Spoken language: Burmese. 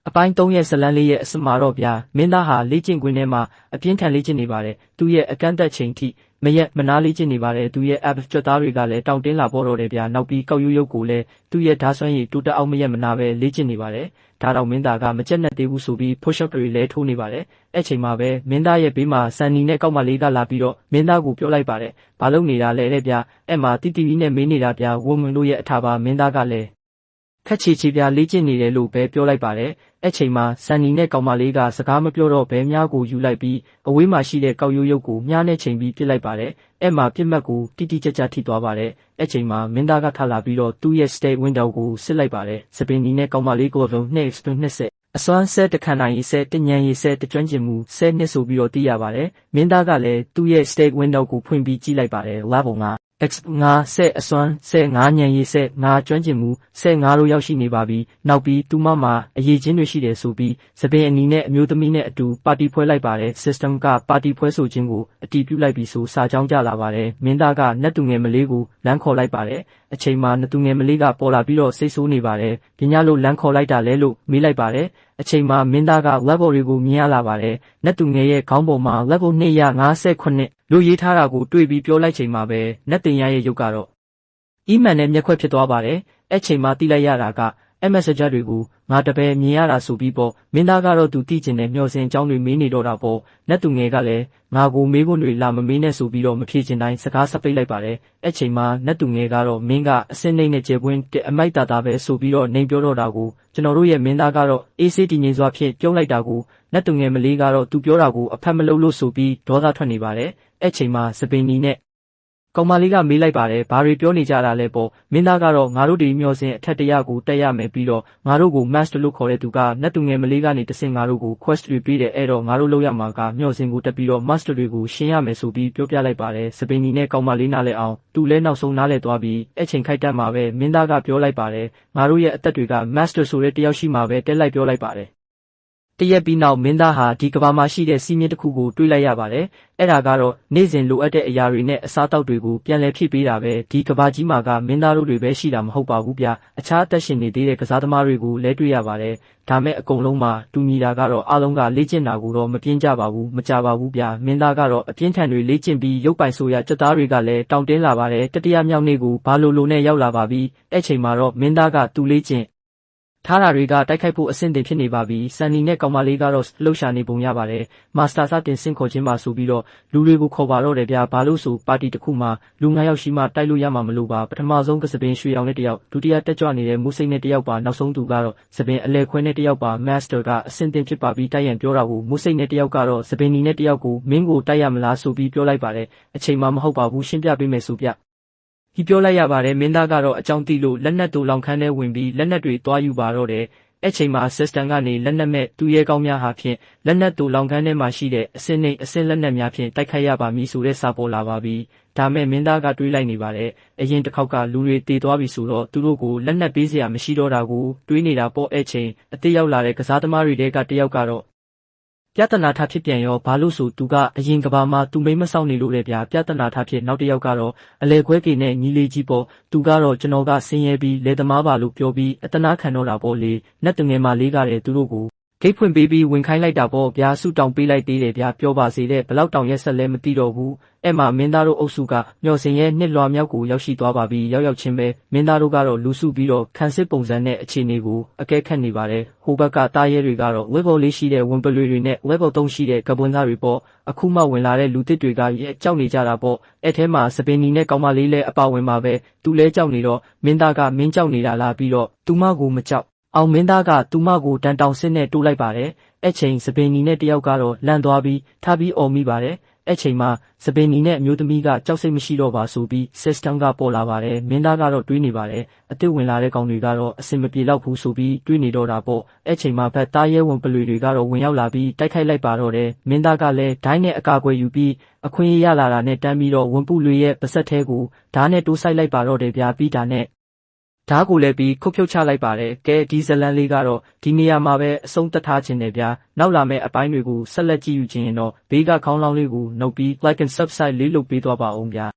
အပိုင်း3ရဲ့ဇလန်းလေးရဲ့အစမှာတော့ဗျာမင်းသားဟာလေ့ကျင့်ခွင့်ထဲမှာအပြင်းထန်လေ့ကျင့်နေပါတယ်သူရဲ့အကန့်အသတ်ချိန်ထိမရက်မနာလေ့ကျင့်နေပါတယ်သူရဲ့ app ကြွက်သားတွေကလည်းတောင့်တင်းလာပေါ်တော့တယ်ဗျာနောက်ပြီးကောက်ရိုးရုပ်ကိုလည်းသူရဲ့ဓာတ်စွမ်းရည်တိုးတက်အောင်မရက်မနာပဲလေ့ကျင့်နေပါတယ်ဒါတော့မင်းသားကမကြက်နဲ့သေးဘူးဆိုပြီး push up တွေလည်းထိုးနေပါတယ်အဲ့ချိန်မှာပဲမင်းသားရဲ့ဘေးမှာဆန်နီနဲ့ကောက်မလေးကလာပြီးတော့မင်းသားကိုပြောလိုက်ပါတယ်ဘာလုပ်နေတာလဲတဲ့ဗျာအဲ့မှာတီတီဗီနဲ့မေးနေတာဗျာဝုံဝင်လို့ရဲ့အထာပါမင်းသားကလည်းခက်ချီချီပြလေ့ကျင့်နေတယ်လို့ပဲပြောလိုက်ပါတယ်အဲ့ချိန်မှာဆန်နီနဲ့ကောင်မလေးကစကားမပြောတော့ဘဲမြားကိုယူလိုက်ပြီးအဝေးမှာရှိတဲ့ကောက်ရိုးရုပ်ကိုမြားနဲ့ချိန်ပြီးပစ်လိုက်ပါတယ်အဲ့မှာပြစ်မှတ်ကိုတိတိကျကျထိသွားပါတယ်အဲ့ချိန်မှာမင်းသားကထလာပြီးတော့သူ့ရဲ့ state window ကိုစစ်လိုက်ပါတယ်စပင်နီနဲ့ကောင်မလေးကိုလုံးနှစ်အစွမ်းဆက်တခဏနိုင်ရေးဆက်တညံရေးဆက်တကျွမ်းကျင်မှုဆက်နှစ်ဆိုပြီးတော့သိရပါတယ်မင်းသားကလည်းသူ့ရဲ့ state window ကိုဖွင့်ပြီးကြည့်လိုက်ပါတယ် level 5ငါဆက်အစွမ်းဆက်ငါညံရေးဆက်ငါကျွမ်းကျင်မှုဆက်ငါတို့ရောက်ရှိနေပါပြီနောက်ပြီးသူမမှာအရေးချင်းတွေရှိတယ်ဆိုပြီးစပင်အနီနဲ့အမျိုးသမီးနဲ့အတူပါတီဖွဲလိုက်ပါတယ် system ကပါတီဖွဲဆိုခြင်းကိုအတီးပြုလိုက်ပြီးဆိုစာကြောင်းကြလာပါတယ်မင်းသားကနတ်သူငယ်မလေးကိုလမ်းခေါ်လိုက်ပါတယ်အချိန်မှာနတ်သူငယ်မလေးကပေါ်လာပြီးတော့စိတ်ဆိုးနေပါတယ်ပညာလို့လမ်းခေါ်လိုက်တာလဲလို့မေးလိုက်ပါတယ်အချိန်မှာမင်းသားက level တွေကိုမြင်ရလာပါတယ်နတ်သူငယ်ရဲ့ခေါင်းပေါ်မှာ level 258လို့ရေးထားတာကိုတွေ့ပြီးပြောလိုက်ချိန်မှာပဲနတ်တင်ရရဲ့ရုပ်ကတော့အီးမန်နဲ့မျက်ခွက်ဖြစ်သွားပါတယ်အဲ့ချိန်မှာတိလိုက်ရတာကmessenger တွေကိုငါတပည့်မြင်ရတာဆိုပြီးပေါ့မင်းသားကတော့သူသိကျင်တဲ့မျှော်စင်အကြောင်းတွေမေးနေတော့တာပေါ့နတ်သူငယ်ကလည်းငါကိုမေးခွန်းတွေလာမမေးနဲ့ဆိုပြီးတော့မဖြေချင်တိုင်းစကားဆက်ပိတ်လိုက်ပါတယ်အဲ့ချိန်မှာနတ်သူငယ်ကတော့မင်းကအစင်းနှိမ့်နဲ့ကျေပွင်းတဲ့အမိုက်တာတာပဲဆိုပြီးတော့နေပြောတော့တာကိုကျွန်တော်တို့ရဲ့မင်းသားကတော့အေးဆေးတည်ငြိမ်စွာဖြင့်ပြုံးလိုက်တာကိုနတ်သူငယ်မလေးကတော့သူပြောတာကိုအဖက်မလုပ်လို့ဆိုပြီးဒေါသထွက်နေပါတယ်အဲ့ချိန်မှာစပင်နီနဲ့ကောင်မလေးကမေးလိုက်ပါတယ်ဘာတွေပြောနေကြတာလဲပေါ့မင်းသားကတော့ငါတို့ဒီမျောစင်အထက်တရကိုတက်ရမယ်ပြီးတော့ငါတို့ကို master လို့ခေါ်တဲ့သူကနတ်သူငယ်မလေးကနေတဆင့်ငါတို့ကို quest တွေပေးတယ်အဲ့တော့ငါတို့လောက်ရမှာကမျောစင်ကိုတက်ပြီးတော့ master တွေကိုရှင်းရမယ်ဆိုပြီးပြောပြလိုက်ပါတယ်စပင်နီနဲ့ကောင်မလေးနားလဲအောင်သူလဲနောက်ဆုံးနားလဲသွားပြီးအဲ့ချိန်ခိုက်တက်မှာပဲမင်းသားကပြောလိုက်ပါတယ်ငါတို့ရဲ့အသက်တွေက master ဆိုတဲ့တယောက်ရှိမှာပဲတက်လိုက်ပြောလိုက်ပါတယ်တရက်ပြီးနောက်မင်းသားဟာဒီကဘာမှာရှိတဲ့စီးမြင့်တစ်ခုကိုတွေးလိုက်ရပါတယ်။အဲ့ဒါကတော့နေ့စဉ်လိုအပ်တဲ့အရာတွေနဲ့အစားအသောက်တွေကိုပြန်လည်ဖြည့်ပေးတာပဲဒီကဘာကြီးမှာကမင်းသားတို့တွေပဲရှိတာမဟုတ်ပါဘူးဗျ။အခြားအသက်ရှင်နေသေးတဲ့ကစားသမားတွေကိုလည်းတွေ့ရပါတယ်။ဒါမဲ့အကုန်လုံးမှာတူညီတာကတော့အားလုံးကလေ့ကျင့်တာကိုတော့မပြင်းကြပါဘူးမကြပါဘူးဗျ။မင်းသားကတော့အပြင်းထန်တွေလေ့ကျင့်ပြီးရုပ်ပိုင်ဆိုရစက်သားတွေကလည်းတောင့်တင်းလာပါတယ်တတိယမြောက်နေ့ကိုဘာလိုနဲ့ရောက်လာပါပြီ။အဲ့ချိန်မှာတော့မင်းသားကသူ့လေ့ကျင့်ထားတာတွေကတိုက်ခိုက်ဖို့အဆင့်တင်ဖြစ်နေပါပြီ။ဆန်နီနဲ့ကောင်မလေးကတော့လှုပ်ရှားနေပုံရပါတယ်။မာစတာစတင်ဆင့်ခေါ်ခြင်းပါဆိုပြီးတော့လူတွေကိုခေါ်ပါတော့တယ်ဗျာ။ဘာလို့ဆိုပါတီတစ်ခုမှာလူ9ယောက်ရှိမှတိုက်လို့ရမှာမလို့ပါ။ပထမဆုံးကစပင်ရွှေအောင်နဲ့တယောက်ဒုတိယတက်ကြွနေတဲ့မူစိတ်နဲ့တယောက်ပါနောက်ဆုံးသူကတော့စပင်အလဲခွဲနဲ့တယောက်ပါမတ်စတာကအဆင့်တင်ဖြစ်ပါပြီတိုက်ရန်ပြောတာကိုမူစိတ်နဲ့တယောက်ကတော့စပင်နီနဲ့တယောက်ကိုမင်းကိုတိုက်ရမလားဆိုပြီးပြောလိုက်ပါတယ်။အချိန်မှမဟုတ်ပါဘူးရှင်းပြပေးမယ်ဆိုပြဒီပြောလိုက်ရပါတယ်မင်းသားကတော့အကြောင်းသိလို့လက်နက်တူလောင်ခန်းထဲဝင်ပြီးလက်နက်တွေတွားယူပါတော့တယ်အဲ့ချိန်မှာ assistant ကနေလက်နက်မဲ့သူရဲကောင်းများဟာဖြင့်လက်နက်တူလောင်ခန်းထဲမှာရှိတဲ့အစင်းနှိမ်အစင်းလက်နက်များဖြင့်တိုက်ခိုက်ရပါမည်ဆိုတဲ့စာပေါ်လာပါပြီဒါမဲ့မင်းသားကတွေးလိုက်နေပါတယ်အရင်တစ်ခေါက်ကလူတွေတေသွားပြီဆိုတော့သူတို့ကိုလက်နက်ပေးစရာမရှိတော့တာကိုတွေးနေတာပေါ့အဲ့ချိန်အသေးရောက်လာတဲ့ကစားသမားတွေကတယောက်ကတော့ပြဿနာထားဖြစ်ပြန်ရောဘာလို့ဆိုသူကအရင်ကဘာမှာသူမိမဆောက်နေလို့လေဗျာပြဿနာထားဖြစ်နောက်တစ်ယောက်ကတော့အလဲခွဲကေနဲ့ညီလေးကြီးပေါ့သူကတော့ကျွန်တော်ကဆင်းရဲပြီးလေသမားပါလို့ပြောပြီးအတနာခံတော့တာပေါ့လေနတ်တငယ်မလေးကလည်းသူတို့ကိုဂိတ်ဖွင့်ပေးပြီးဝင်ခိုင်းလိုက်တာပေါ့ဗျာဆူတောင်ပေးလိုက်သေးတယ်ဗျာပြောပါစေတဲ့ဘလောက်တောင်ရက်ဆက်လဲမသိတော့ဘူးအဲ့မှာမင်းသားတို့အုပ်စုကမျော်စင်ရဲ့နှစ်လွှာမြောက်ကိုရောက်ရှိသွားပါပြီရောက်ချင်းပဲမင်းသားတို့ကတော့လူစုပြီးတော့ခံစစ်ပုံစံနဲ့အခြေအနေကိုအကဲခတ်နေပါတယ်ဟိုဘက်ကတားရဲတွေကတော့ level 4ရှိတဲ့ဝင်ပလွေတွေနဲ့ level 3ရှိတဲ့ကပွန်သားတွေပေါ့အခုမှဝင်လာတဲ့လူသစ်တွေကကြောက်နေကြတာပေါ့အဲ့ထဲမှာစပင်နီနဲ့ကောင်မလေးလည်းအပါဝင်ပါပဲသူလဲကြောက်နေတော့မင်းသားကမင်းကြောက်နေတာလားပြီးတော့သူမကိုမကြောက်အောင်မင်းသားကသူမကိုတန်တောင်စစ်နဲ့တိုးလိုက်ပါတယ်အဲ့ချိန်စပင်နီနဲ့တယောက်ကတော့လန့်သွားပြီးထားပြီးအော်မိပါတယ်အဲ့ချိန်မှာစပင်နီနဲ့အမျိုးသမီးကကြောက်စိတ်မရှိတော့ပါဆိုပြီး system ကပေါ်လာပါတယ်မင်းသားကတော့တွေးနေပါတယ်အစ်စ်ဝင်လာတဲ့ကောင်တွေကတော့အစင်မပြေတော့ဘူးဆိုပြီးတွေးနေတော့တာပေါ့အဲ့ချိန်မှာဘက်သားရဲဝင်ပလွေတွေကတော့ဝင်ရောက်လာပြီးတိုက်ခိုက်လိုက်ပါတော့တယ်မင်းသားကလည်းဒိုင်းနဲ့အကာအကွယ်ယူပြီးအခွင့်အရေးရလာတာနဲ့တန်းပြီးတော့ဝင်ပုလွေရဲ့ပါဆက်သေးကိုဓာတ်နဲ့တိုးဆိုင်လိုက်ပါတော့တယ်ဗျာပြီးတာနဲ့ဓာတ်ကိုလည်းပြီးခုတ်ဖြုတ်ချလိုက်ပါတယ်ကဲဒီဇလန်လေးကတော့ဒီနေရာမှာပဲအဆုံးသတ်ထားခြင်းတယ်ဗျာနောက်လာမယ့်အပိုင်းတွေကိုဆက်လက်ကြည့်ယူခြင်းရင်တော့ဘေးကခေါင်းလောင်းလေးကိုနှုတ်ပြီး like and subscribe လေးလုပ်ပေးသွားပါအောင်ဗျာ